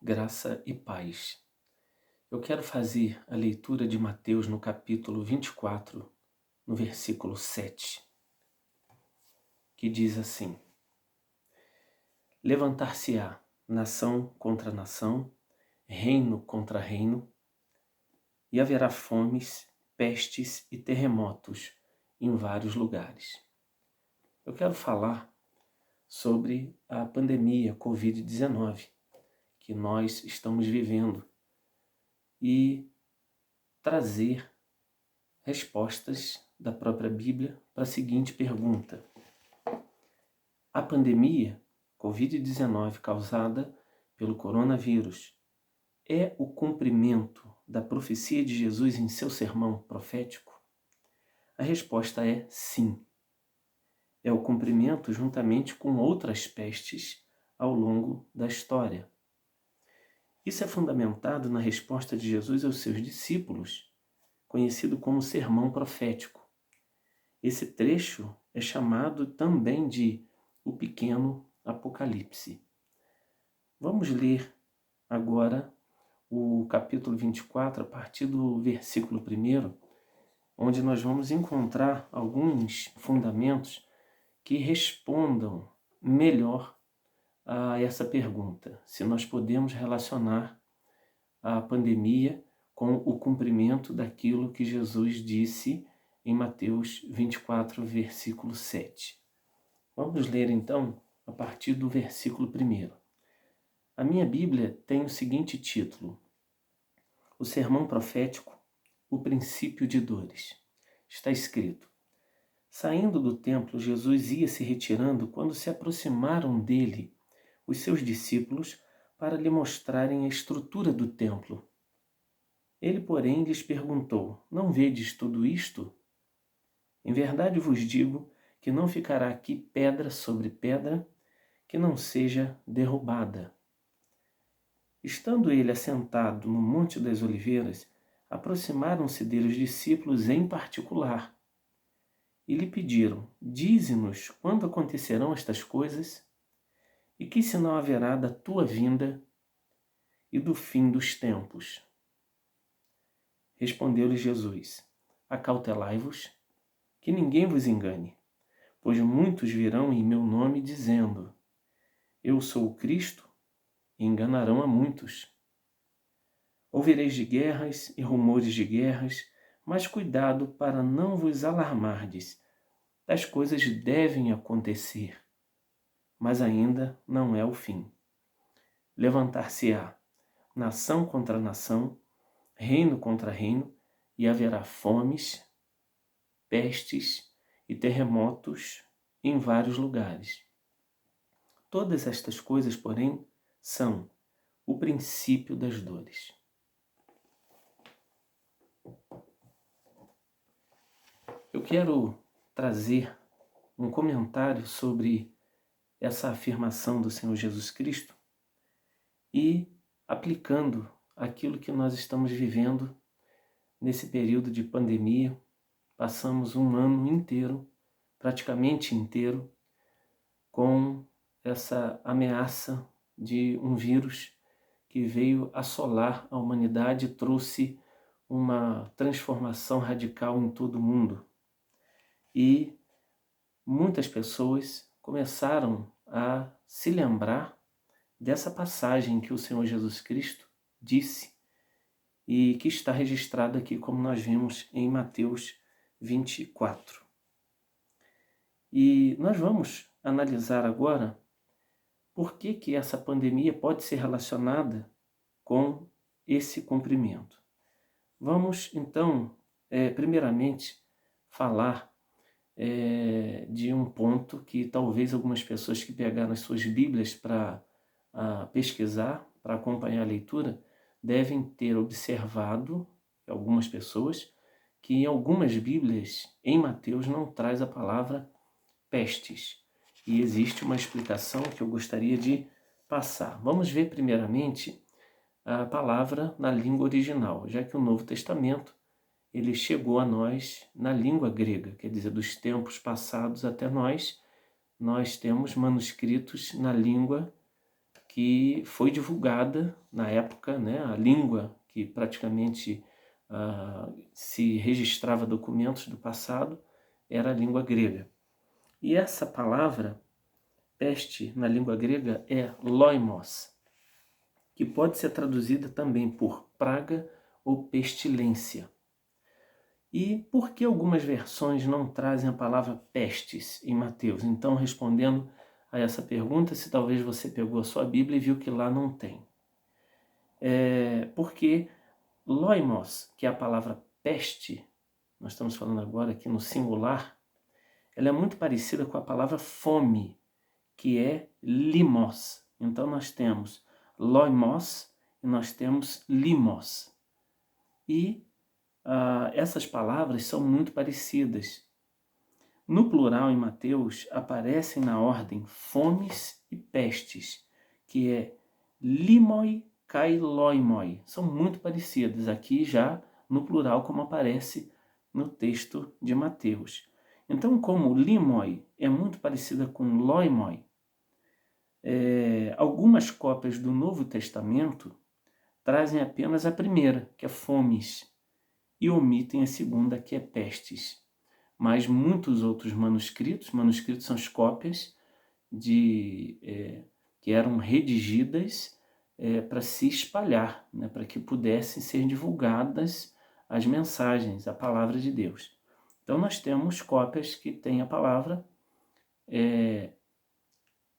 Graça e paz. Eu quero fazer a leitura de Mateus no capítulo 24, no versículo 7, que diz assim: Levantar-se-á nação contra nação, reino contra reino, e haverá fomes, pestes e terremotos em vários lugares. Eu quero falar sobre a pandemia Covid-19 que nós estamos vivendo e trazer respostas da própria Bíblia para a seguinte pergunta: a pandemia Covid-19 causada pelo coronavírus é o cumprimento da profecia de Jesus em seu sermão profético? A resposta é sim. É o cumprimento juntamente com outras pestes ao longo da história. Isso é fundamentado na resposta de Jesus aos seus discípulos, conhecido como sermão profético. Esse trecho é chamado também de o pequeno Apocalipse. Vamos ler agora o capítulo 24, a partir do versículo 1, onde nós vamos encontrar alguns fundamentos que respondam melhor a essa pergunta, se nós podemos relacionar a pandemia com o cumprimento daquilo que Jesus disse em Mateus 24, versículo 7. Vamos ler então a partir do versículo 1. A minha Bíblia tem o seguinte título: O Sermão Profético, o Princípio de Dores. Está escrito: Saindo do templo, Jesus ia se retirando quando se aproximaram dele os seus discípulos para lhe mostrarem a estrutura do templo. Ele, porém, lhes perguntou: Não vedes tudo isto? Em verdade vos digo que não ficará aqui pedra sobre pedra que não seja derrubada. Estando ele assentado no Monte das Oliveiras, aproximaram-se dele os discípulos em particular e lhe pediram: Dize-nos quando acontecerão estas coisas e que sinal haverá da tua vinda e do fim dos tempos. Respondeu-lhe Jesus: Acautelai-vos, que ninguém vos engane, pois muitos virão em meu nome dizendo: Eu sou o Cristo, e enganarão a muitos. Ouvireis de guerras e rumores de guerras, mas cuidado para não vos alarmardes. Tais coisas devem acontecer, mas ainda não é o fim. Levantar-se-á nação contra nação, reino contra reino, e haverá fomes, pestes e terremotos em vários lugares. Todas estas coisas, porém, são o princípio das dores. Eu quero trazer um comentário sobre essa afirmação do Senhor Jesus Cristo e aplicando aquilo que nós estamos vivendo nesse período de pandemia. Passamos um ano inteiro, praticamente inteiro, com essa ameaça de um vírus que veio assolar a humanidade e trouxe uma transformação radical em todo o mundo. E muitas pessoas começaram a se lembrar dessa passagem que o Senhor Jesus Cristo disse e que está registrada aqui, como nós vimos em Mateus 24. E nós vamos analisar agora por que essa pandemia pode ser relacionada com esse cumprimento. Vamos, então, primeiramente, falar de um ponto que talvez algumas pessoas que pegaram as suas Bíblias para pesquisar, para acompanhar a leitura, devem ter observado, algumas pessoas, que em algumas Bíblias, em Mateus, não traz a palavra pestes. E existe uma explicação que eu gostaria de passar. Vamos ver primeiramente a palavra na língua original, já que o Novo Testamento ele chegou a nós na língua grega, quer dizer, dos tempos passados até nós temos manuscritos na língua que foi divulgada na época, né, a língua que praticamente se registrava documentos do passado era a língua grega. E essa palavra, peste, na língua grega, é loimos, que pode ser traduzida também por praga ou pestilência. E por que algumas versões não trazem a palavra pestes em Mateus? Então, respondendo a essa pergunta, se talvez você pegou a sua Bíblia e viu que lá não tem. Porque loimos, que é a palavra peste, nós estamos falando agora aqui no singular, ela é muito parecida com a palavra fome, que é limos. Então nós temos loimos e nós temos limos. E essas palavras são muito parecidas. No plural, em Mateus, aparecem na ordem fomes e pestes, que é limoi kai loimoi. São muito parecidas aqui já no plural, como aparece no texto de Mateus. Então, como limoi é muito parecida com loimoi, algumas cópias do Novo Testamento trazem apenas a primeira, que é fomes, e omitem a segunda, que é pestes. Mas muitos outros manuscritos são as cópias que eram redigidas para se espalhar, né, para que pudessem ser divulgadas as mensagens, a palavra de Deus. Então nós temos cópias que têm a palavra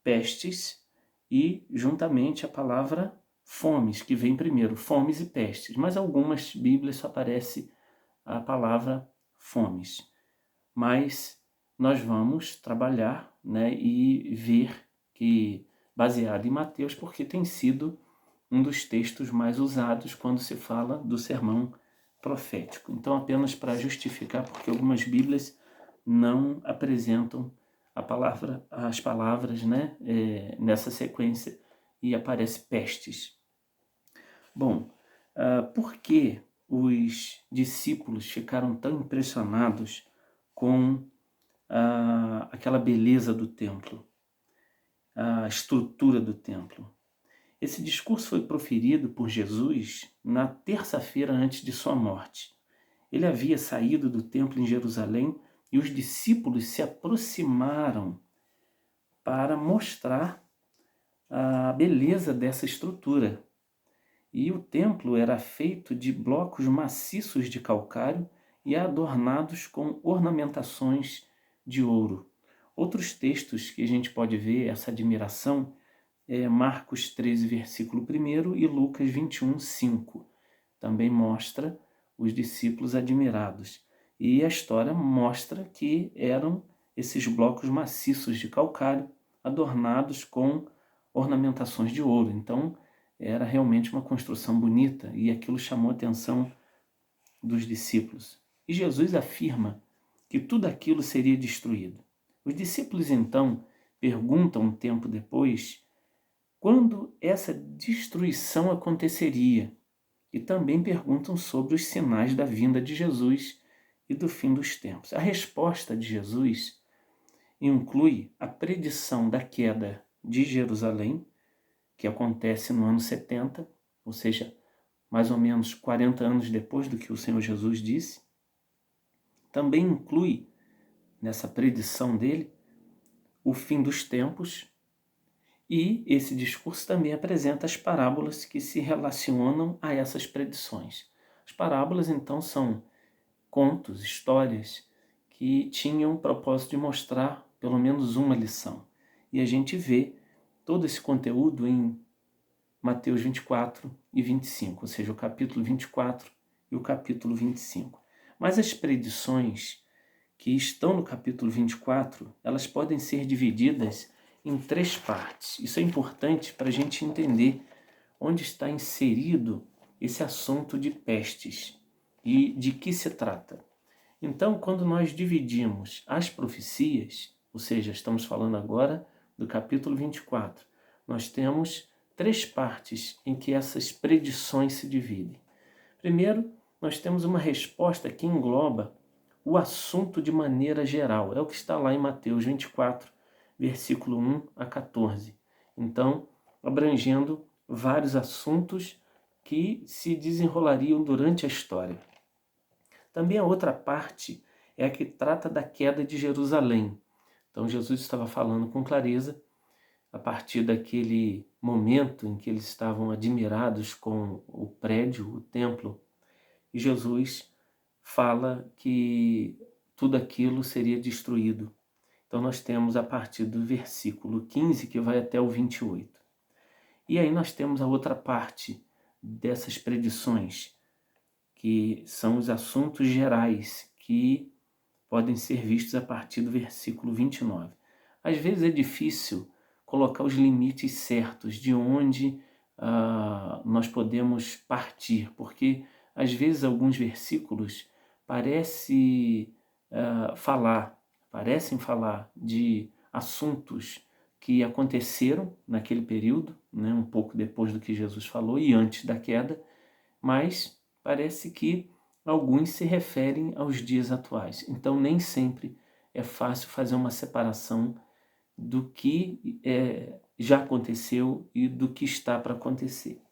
pestes e juntamente a palavra fomes, que vem primeiro, fomes e pestes. Mas algumas Bíblias só aparece a palavra fomes. Mas nós vamos trabalhar, né, e ver que, baseado em Mateus, porque tem sido um dos textos mais usados quando se fala do sermão profético. Então, apenas para justificar, porque algumas Bíblias não apresentam as palavras, né, nessa sequência, e aparece pestes. Bom, por que os discípulos ficaram tão impressionados com aquela beleza do templo, a estrutura do templo? Esse discurso foi proferido por Jesus na terça-feira antes de sua morte. Ele havia saído do templo em Jerusalém e os discípulos se aproximaram para mostrar a beleza dessa estrutura. E o templo era feito de blocos maciços de calcário e adornados com ornamentações de ouro. Outros textos que a gente pode ver essa admiração é Marcos 13, versículo 1 e Lucas 21, 5. Também mostra os discípulos admirados. E a história mostra que eram esses blocos maciços de calcário adornados com ornamentações de ouro. Então, era realmente uma construção bonita e aquilo chamou a atenção dos discípulos. E Jesus afirma que tudo aquilo seria destruído. Os discípulos, então, perguntam um tempo depois quando essa destruição aconteceria e também perguntam sobre os sinais da vinda de Jesus e do fim dos tempos. A resposta de Jesus inclui a predição da queda de Jerusalém, que acontece no ano 70, ou seja, mais ou menos 40 anos depois do que o Senhor Jesus disse. Também inclui, nessa predição dele, o fim dos tempos, e esse discurso também apresenta as parábolas que se relacionam a essas predições. As parábolas, então, são contos, histórias que tinham o propósito de mostrar pelo menos uma lição. E a gente vê todo esse conteúdo em Mateus 24 e 25, ou seja, o capítulo 24 e o capítulo 25. Mas as predições que estão no capítulo 24, elas podem ser divididas em 3 partes. Isso é importante para a gente entender onde está inserido esse assunto de pestes e de que se trata. Então, quando nós dividimos as profecias, ou seja, estamos falando agora do capítulo 24, nós temos 3 partes em que essas predições se dividem. Primeiro, nós temos uma resposta que engloba o assunto de maneira geral. É o que está lá em Mateus 24, versículo 1 a 14. Então, abrangendo vários assuntos que se desenrolariam durante a história. Também a outra parte é a que trata da queda de Jerusalém. Então Jesus estava falando com clareza a partir daquele momento em que eles estavam admirados com o prédio, o templo, e Jesus fala que tudo aquilo seria destruído. Então nós temos a partir do versículo 15 que vai até o 28. E aí nós temos a outra parte dessas predições, que são os assuntos gerais que podem ser vistos a partir do versículo 29. Às vezes é difícil colocar os limites certos de onde nós podemos partir, porque às vezes alguns versículos parecem falar de assuntos que aconteceram naquele período, né, um pouco depois do que Jesus falou e antes da queda, mas parece que alguns se referem aos dias atuais. Então nem sempre é fácil fazer uma separação do que já aconteceu e do que está para acontecer.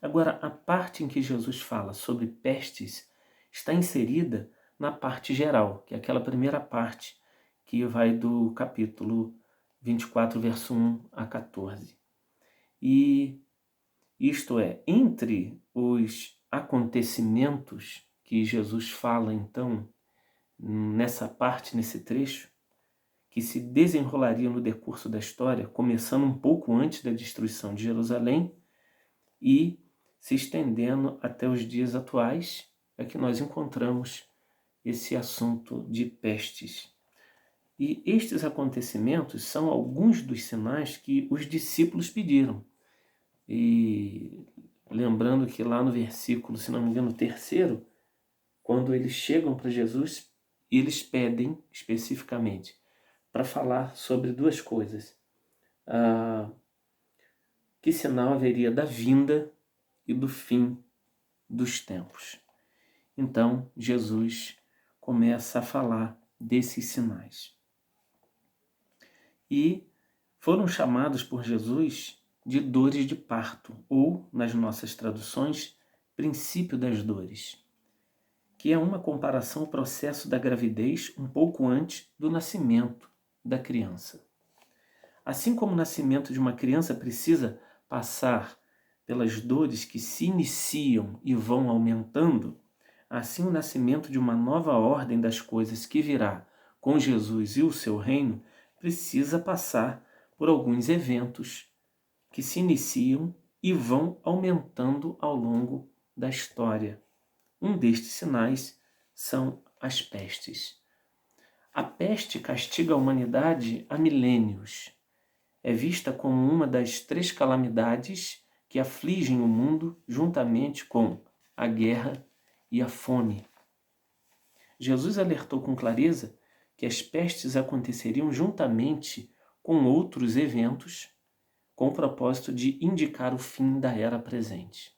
Agora, a parte em que Jesus fala sobre pestes está inserida na parte geral, que é aquela primeira parte que vai do capítulo 24, verso 1 a 14. E isto é, entre os acontecimentos que Jesus fala, então, nessa parte, nesse trecho, que se desenrolariam no decurso da história, começando um pouco antes da destruição de Jerusalém e se estendendo até os dias atuais, é que nós encontramos esse assunto de pestes. E estes acontecimentos são alguns dos sinais que os discípulos pediram. E lembrando que lá no versículo, se não me engano, 3, quando eles chegam para Jesus, eles pedem especificamente para falar sobre duas coisas. Que sinal haveria da vinda e do fim dos tempos. Então, Jesus começa a falar desses sinais. E foram chamados por Jesus de dores de parto, ou, nas nossas traduções, princípio das dores, que é uma comparação ao processo da gravidez um pouco antes do nascimento da criança. Assim como o nascimento de uma criança precisa passar pelas dores que se iniciam e vão aumentando, assim o nascimento de uma nova ordem das coisas que virá com Jesus e o seu reino precisa passar por alguns eventos que se iniciam e vão aumentando ao longo da história. Um destes sinais são as pestes. A peste castiga a humanidade há milênios. É vista como uma das 3 calamidades que afligem o mundo juntamente com a guerra e a fome. Jesus alertou com clareza que as pestes aconteceriam juntamente com outros eventos com o propósito de indicar o fim da era presente.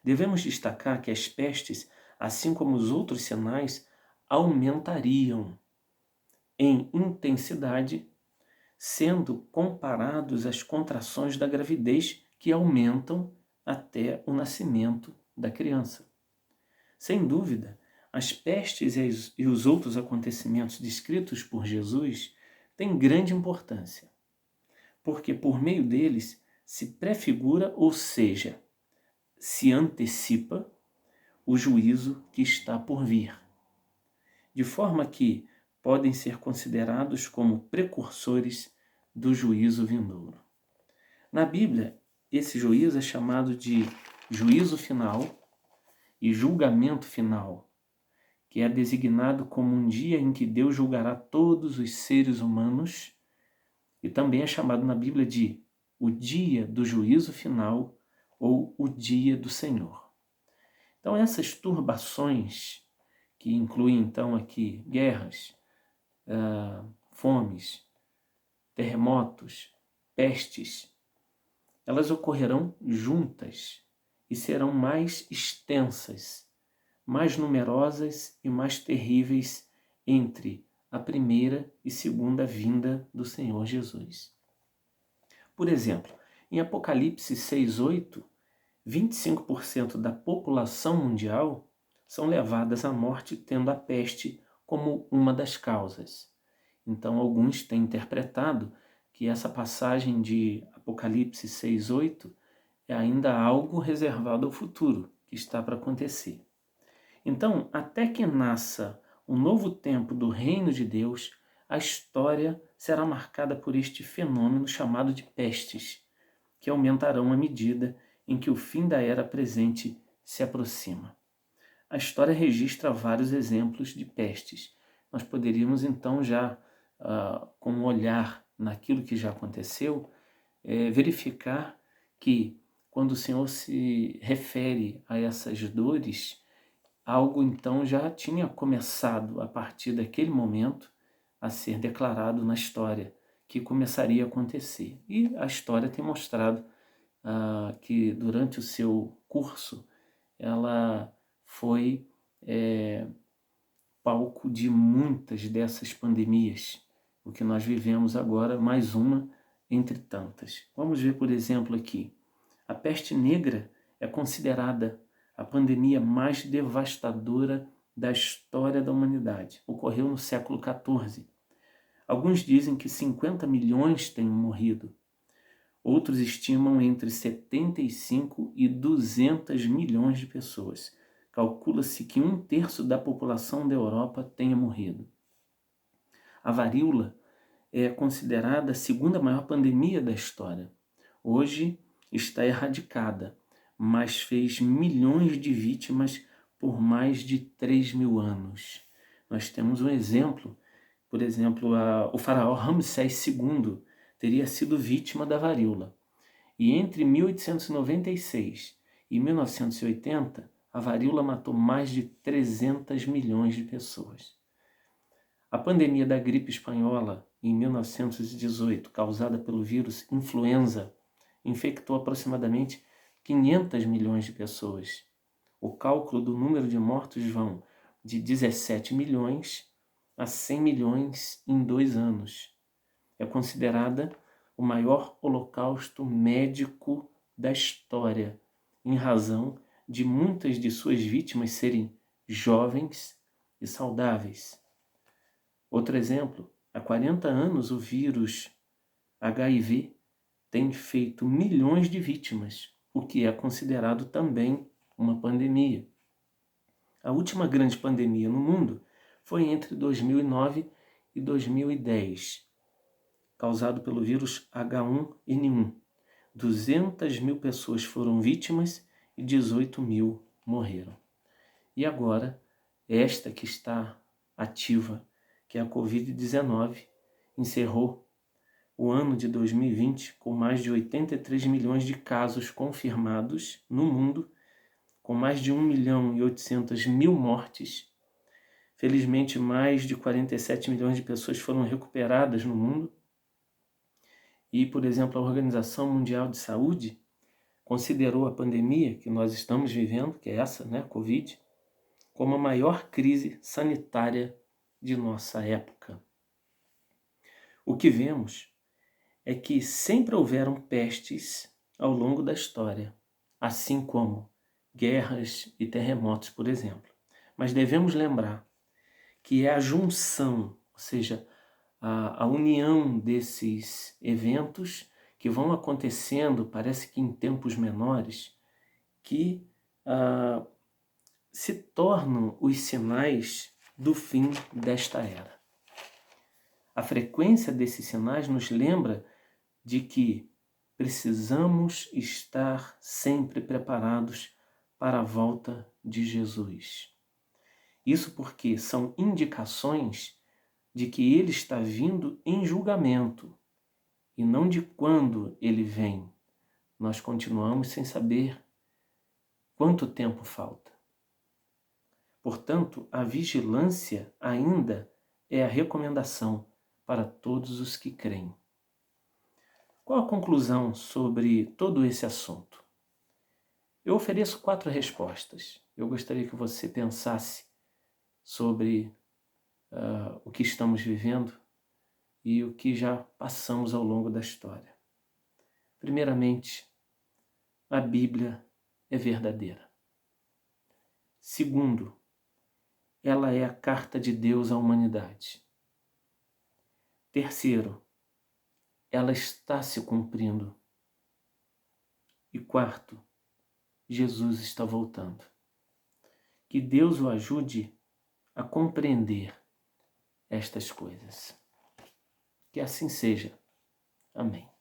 Devemos destacar que as pestes, assim como os outros sinais, aumentariam em intensidade, sendo comparados às contrações da gravidez que aumentam até o nascimento da criança. Sem dúvida, as pestes e os outros acontecimentos descritos por Jesus têm grande importância, porque por meio deles se prefigura, ou seja, se antecipa o juízo que está por vir, de forma que podem ser considerados como precursores do juízo vindouro. Na Bíblia, esse juízo é chamado de juízo final e julgamento final, que é designado como um dia em que Deus julgará todos os seres humanos, e também é chamado na Bíblia de o dia do juízo final ou o dia do Senhor. Então essas turbações, que incluem então aqui guerras, fomes, terremotos, pestes, elas ocorrerão juntas e serão mais extensas, mais numerosas e mais terríveis entre a primeira e segunda vinda do Senhor Jesus. Por exemplo, em Apocalipse 6:8, 25% da população mundial são levadas à morte tendo a peste como uma das causas. Então, alguns têm interpretado que essa passagem de Apocalipse 6:8 é ainda algo reservado ao futuro, que está para acontecer. Então, até que nasça um novo tempo do reino de Deus, a história será marcada por este fenômeno chamado de pestes, que aumentarão à medida em que o fim da era presente se aproxima. A história registra vários exemplos de pestes. Nós poderíamos então já, com um olhar naquilo que já aconteceu, verificar que quando o Senhor se refere a essas dores, algo então já tinha começado a partir daquele momento a ser declarado na história, que começaria a acontecer. E a história tem mostrado que durante o seu curso ela foi palco de muitas dessas pandemias, o que nós vivemos agora, mais uma entre tantas. Vamos ver, por exemplo, aqui. A peste negra é considerada a pandemia mais devastadora da história da humanidade. Ocorreu no século XIV. Alguns dizem que 50 milhões tenham morrido. Outros estimam entre 75 e 200 milhões de pessoas. Calcula-se que 1/3 da população da Europa tenha morrido. A varíola é considerada a segunda maior pandemia da história. Hoje está erradicada, mas fez milhões de vítimas por mais de 3.000 anos. Nós temos um exemplo, por exemplo, o faraó Ramsés II teria sido vítima da varíola. E entre 1896 e 1980, a varíola matou mais de 300 milhões de pessoas. A pandemia da gripe espanhola, em 1918, causada pelo vírus influenza, infectou aproximadamente 500 milhões de pessoas. O cálculo do número de mortos vão de 17 milhões a 100 milhões em 2 anos. É considerada o maior holocausto médico da história, em razão de muitas de suas vítimas serem jovens e saudáveis. Outro exemplo, há 40 anos o vírus HIV tem feito milhões de vítimas, o que é considerado também uma pandemia. A última grande pandemia no mundo foi entre 2009 e 2010, causado pelo vírus H1N1. 200 mil pessoas foram vítimas e 18 mil morreram. E agora, esta que está ativa, que é a Covid-19, encerrou o ano de 2020 com mais de 83 milhões de casos confirmados no mundo, com mais de 1.800.000 mortes. Felizmente, mais de 47 milhões de pessoas foram recuperadas no mundo. E, por exemplo, a Organização Mundial de Saúde considerou a pandemia que nós estamos vivendo, que é essa, Covid, como a maior crise sanitária de nossa época. O que vemos é que sempre houveram pestes ao longo da história, assim como guerras e terremotos, por exemplo. Mas devemos lembrar que é a junção, ou seja, a união desses eventos que vão acontecendo, parece que em tempos menores, que se tornam os sinais do fim desta era. A frequência desses sinais nos lembra de que precisamos estar sempre preparados para a volta de Jesus. Isso porque são indicações de que ele está vindo em julgamento e não de quando ele vem. Nós continuamos sem saber quanto tempo falta. Portanto, a vigilância ainda é a recomendação para todos os que creem. Qual a conclusão sobre todo esse assunto? Eu ofereço 4 respostas. Eu gostaria que você pensasse sobre o que estamos vivendo e o que já passamos ao longo da história. Primeiramente, a Bíblia é verdadeira. Segundo, ela é a carta de Deus à humanidade. Terceiro, ela está se cumprindo. E quarto, Jesus está voltando. Que Deus o ajude a compreender estas coisas. Que assim seja. Amém.